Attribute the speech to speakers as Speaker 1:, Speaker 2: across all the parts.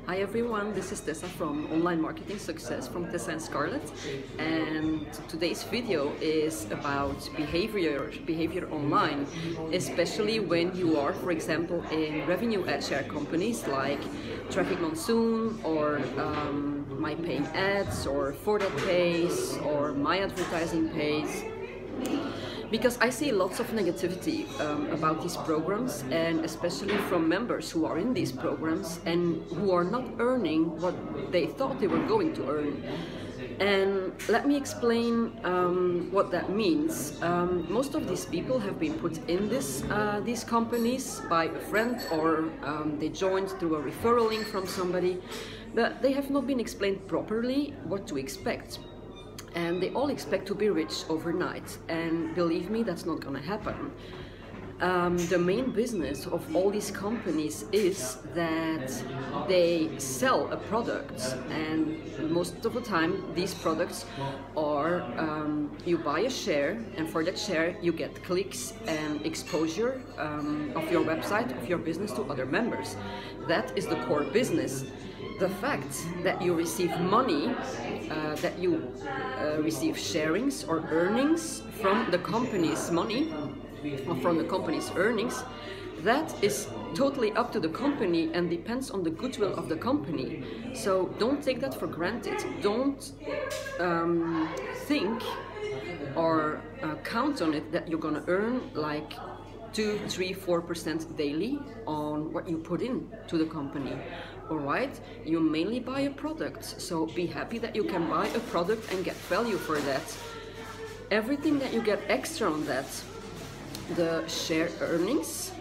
Speaker 1: Hi everyone, this is Tessa from Online Marketing Success from Tessa and Scarlett, and today's video is about behavior online, especially when you are, for example, in revenue ad share companies like Traffic Monsoon or My Paying Ads or For That Pays or My Advertising Pays. Because I see lots of negativity about these programs, and especially from members who are in these programs and who are not earning what they thought they were going to earn. And let me explain what that means. Most of these people have been put in these companies by a friend, or they joined through a referral link from somebody, but they have not been explained properly what to expect. And they all expect to be rich overnight, and believe me, that's not gonna happen. The main business of all these companies is that they sell a product, and most of the time these products are you buy a share, and for that share you get clicks and exposure of your website, of your business to other members. That is the core business. The fact that you receive money, that you receive sharings or earnings from the company's money, or from the company's earnings, that is totally up to the company and depends on the goodwill of the company. So don't take that for granted. Don't think or count on it that you're gonna earn like 2, 3, 4% daily on what you put in to the company. Alright, you mainly buy a product, so be happy that you can buy a product and get value for that. Everything that you get extra on that, the share earnings,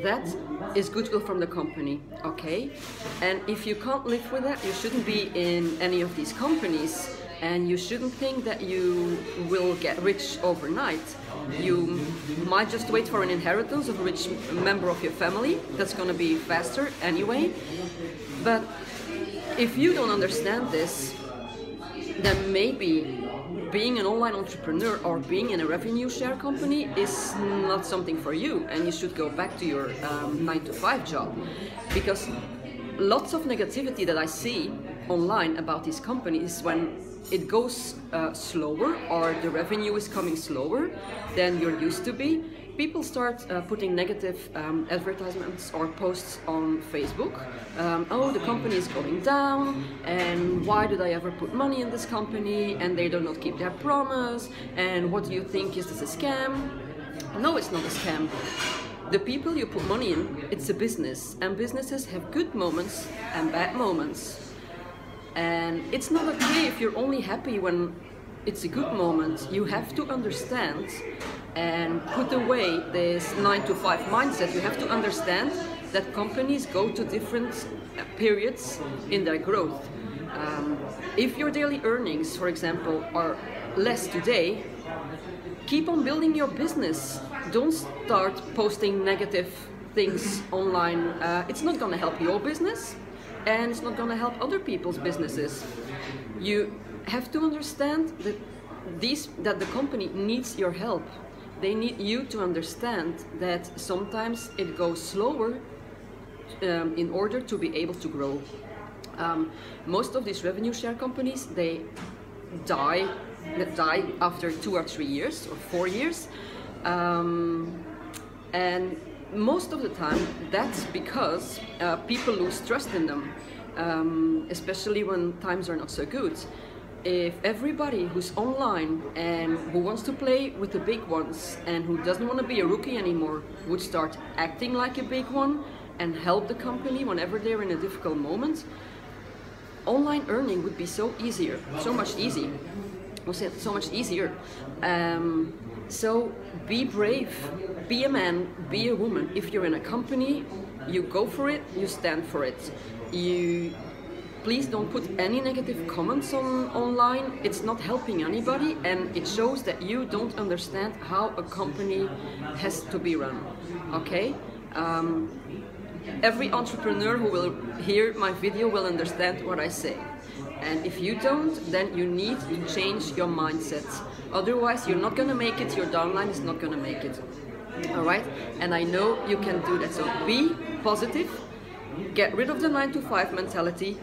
Speaker 1: that is goodwill from the company, okay? And if you can't live with that, you shouldn't be in any of these companies, and you shouldn't think that you will get rich overnight. You might just wait for an inheritance of a rich member of your family. That's going to be faster anyway. But if you don't understand this, then maybe being an online entrepreneur or being in a revenue share company is not something for you, and you should go back to your 9-to-5 job. Because lots of negativity that I see online about these companies, when it goes slower, or the revenue is coming slower than you're used to be, people start putting negative advertisements or posts on Facebook. Oh, the company is going down, and why did I ever put money in this company, and they do not keep their promise, and what do you think, is this a scam? No, it's not a scam. The people you put money in, it's a business, and businesses have good moments and bad moments. And it's not okay if you're only happy when it's a good moment. You have to understand and put away this 9-to-5 mindset. You have to understand that companies go to different periods in their growth. If your daily earnings, for example, are less today, keep on building your business. Don't start posting negative things online. It's not going to help your business, and it's not going to help other people's businesses. You have to understand that the company needs your help. They need you to understand that sometimes it goes slower in order to be able to grow. Most of these revenue share companies, they die after 2 or 3 years or 4 years, and most of the time that's because people lose trust in them, especially when times are not so good. If everybody who's online and who wants to play with the big ones and who doesn't want to be a rookie anymore would start acting like a big one and help the company whenever they're in a difficult moment, online earning would be so much easier. So be brave, be a man, be a woman. If you're in a company, you go for it, you stand for it. Please don't put any negative comments online. It's not helping anybody, and it shows that you don't understand how a company has to be run, okay? Every entrepreneur who will hear my video will understand what I say. And if you don't, then you need to change your mindset. Otherwise, you're not going to make it, your downline is not going to make it. Alright? And I know you can do that. So be positive, Get rid of the 9 to 5 mentality.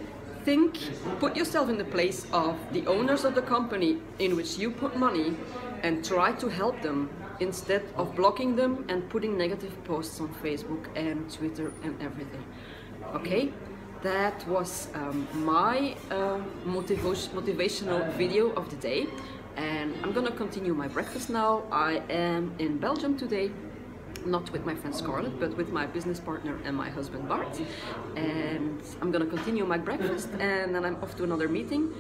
Speaker 1: Think, put yourself in the place of the owners of the company in which you put money and try to help them instead of blocking them and putting negative posts on Facebook and Twitter and everything. Okay? That was my motivational video of the day, and I'm gonna continue my breakfast now. I am in Belgium today, not with my friend Scarlett, but with my business partner and my husband Bart, and I'm gonna continue my breakfast and then I'm off to another meeting.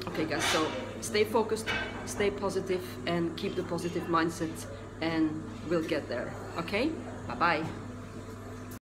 Speaker 1: Okay guys, so stay focused, stay positive, and keep the positive mindset, and we'll get there. Okay, bye bye.